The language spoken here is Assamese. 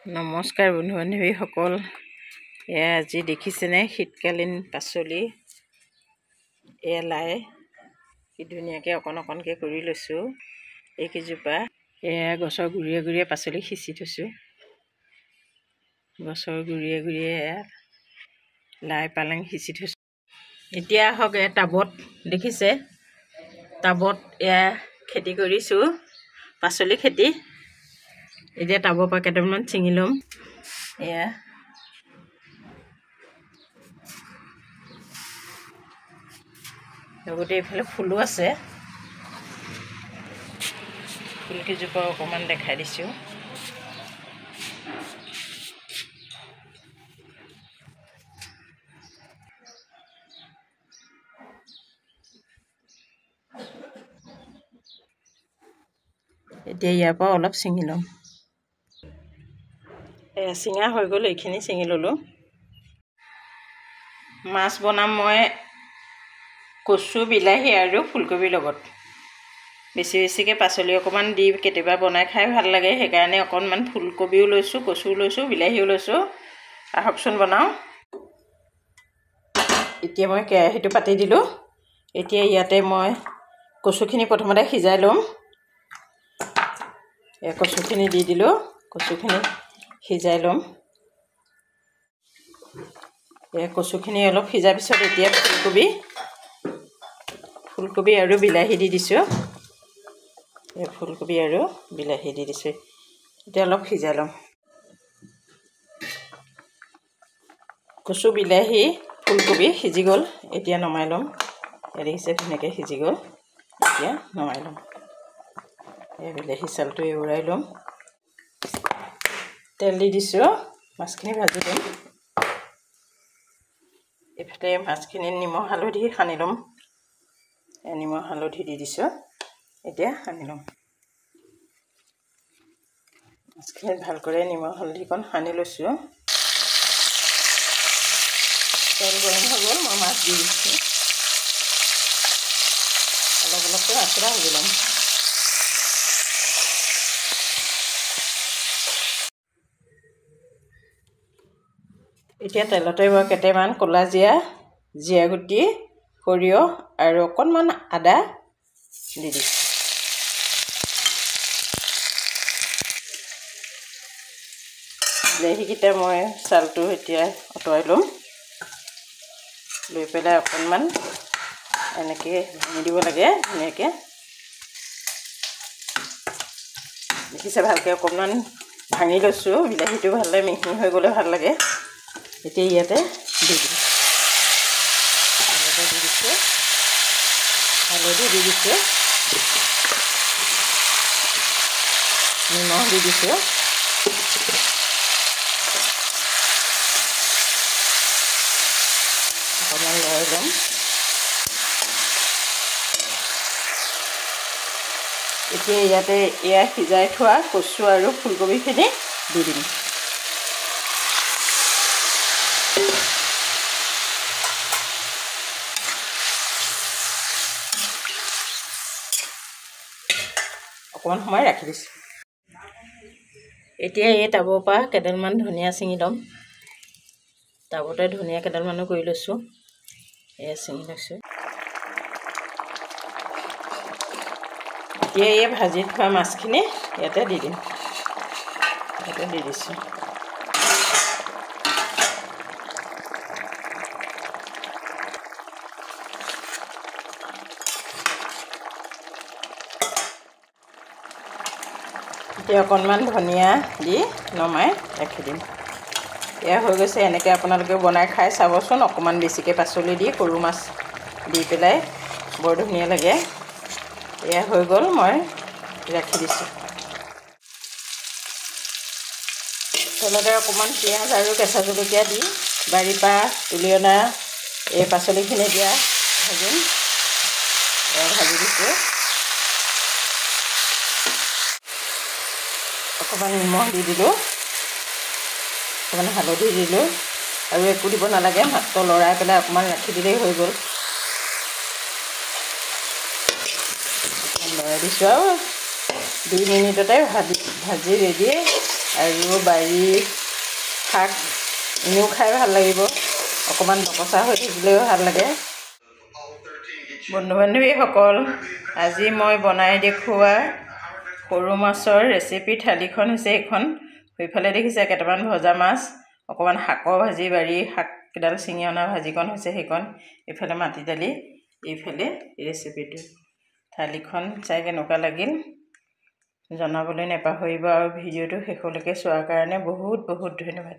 নমস্কাৰ বন্ধু বান্ধৱীসকল। এয়া আজি দেখিছেনে শীতকালীন পাচলি, এয়া লাই কি ধুনীয়াকৈ অকণ অকণকৈ কৰি লৈছোঁ। এইকেইজোপা এয়া গছৰ গুৰিয়ে গুৰিয়ে পাচলি সিঁচি থৈছোঁ। গছৰ গুৰিয়ে গুৰিয়ে এয়া লাই পালেং সিঁচি থৈছোঁ। এতিয়া আহক এয়া টাবত, দেখিছে টাবত এয়া খেতি কৰিছোঁ, পাচলি খেতি। এতিয়া টাবৰ পৰা কেইটামান ছিঙি ল'ম। এয়া লগতে এইফালে ফুলো আছে, ফুলকেইজোপা অকণমান দেখাই দিছোঁ। এতিয়া ইয়াৰ পৰা অলপ ছিঙি ল'ম। চিঙা হৈ গ'ল, এইখিনি ছিঙি ল'লোঁ। মাছ বনাম মই কচু, বিলাহী আৰু ফুলকবিৰ লগত। বেছি বেছিকৈ পাচলি অকণমান দি কেতিয়াবা বনাই খাই ভাল লাগে, সেইকাৰণে অকণমান ফুলকবিও লৈছোঁ, কচুও লৈছোঁ, বিলাহীও লৈছোঁ। আহকচোন বনাওঁ। এতিয়া মই কেৰাহীটো পাতি দিলোঁ। এতিয়া ইয়াতে মই কচুখিনি প্ৰথমতে সিজাই ল'ম। কচুখিনি দি দিলোঁ, কচুখিনি সিজাই ল'ম। কচুখিনি অলপ সিজাৰ পিছত এতিয়া ফুলকবি আৰু বিলাহী দি দিছোঁ। ফুলকবি আৰু বিলাহী দি দিছোঁ। এতিয়া অলপ সিজাই ল'ম। কচু, বিলাহী, ফুলকবি সিজি গ'ল। এতিয়া নমাই ল'ম। দেখিছে ধুনীয়াকৈ সিজি গ'ল। এতিয়া নমাই ল'ম। বিলাহী চালটো এৰুৱাই ল'ম। তেল দি দিছোঁ, মাছখিনি ভাজি দিম। এইফালে মাছখিনি নিমখ হালধি সানি ল'ম। নিমখ হালধি দি দিছোঁ। এতিয়া সানি ল'ম। মাছখিনি ভালকৈ নিমখ হালধিকণ সানি লৈছোঁ। তেল গৰম হৈ গ'ল, মই মাছ দি দিছোঁ। অলপ অলপকৈ মাছকেইটা ভাজি ল'ম। এতিয়া তেলতে মই কেইটামান ক'লা জিৰা, জিৰা গুটি, সৰিয়হ আৰু অকণমান আদা দি দিছোঁ। বিলাহীকেইটা মই ছালটো এতিয়া আঁতৰাই ল'ম। লৈ পেলাই অকণমান এনেকৈ ভাঙি দিব লাগে ধুনীয়াকৈ। দেখিছে ভালকৈ অকণমান ভাঙি লৈছোঁ। বিলাহীটো ভালদৰে মিহি হৈ গ'লে ভাল লাগে। এতিয়া ইয়াতে দি দিম। দি দিছোঁ, হালধি দি দিছোঁ, নিমখ দি দিছোঁ। অকণমান লৰাই ল'ম। এতিয়া ইয়াতে এয়া সিজাই থোৱা কচু আৰু ফুলকবিখিনি দি দিম। অকণমান সময় ৰাখি দিছোঁ। এতিয়া এই টাবৰ পৰা কেইডালমান ধনিয়া ছিঙি ল'ম। টাবতে ধনিয়া কেইডালমানো কৰি লৈছোঁ। এয়া ছিঙি লৈছোঁ। এতিয়া এই ভাজি থোৱা মাছখিনি ইয়াতে দি দিম। ইয়াতে দি দিছোঁ। এতিয়া অকণমান ধনিয়া দি নমাই ৰাখি দিম। এয়া হৈ গৈছে। এনেকৈ আপোনালোকে বনাই খাই চাবচোন। অকণমান বেছিকৈ পাচলি দি সৰু মাছ দি পেলাই বৰ ধুনীয়া লাগে। এয়া হৈ গ'ল, মই ৰাখি দিছোঁ। তেলতে অকণমান পিঁয়াজ আৰু কেঁচা জলকীয়া দি বাৰীৰ পৰা তুলি অনা এই পাচলিখিনি এতিয়া ভাজিম। ভাজি দিছোঁ। অকণমান নিমখ দি দিলোঁ, অকণমান হালধি দিলোঁ আৰু একো দিব নালাগে, মাত্ৰ লৰাই পেলাই অকণমান ৰাখি দিলেই হৈ গ'ল। লৰাই দিছোঁ আৰু 2 মিনিটতে ভাজি ৰেডি আৰু বাৰীৰ শাক এনেও খাই ভাল লাগিব, অকণমান ডকচা হৈ থাকিলেও ভাল লাগে। বন্ধু বান্ধৱীসকল, আজি মই বনাই দেখুওৱা সৰু মাছৰ ৰেচিপি থালিখন হৈছে এইখন। সেইফালে দেখিছে কেইটামান ভজা মাছ, অকণমান শাকৰ ভাজি, বাৰীৰ শাককেইডাল ছিঙি অনা ভাজিকণ হৈছে সেইকণ, এইফালে মাটি দালি, এইফালে ৰেচিপিটো। থালিখন চাই কেনেকুৱা লাগিল জনাবলৈ নাপাহৰিব আৰু ভিডিঅ'টো শেষলৈকে চোৱাৰ কাৰণে বহুত বহুত ধন্যবাদ।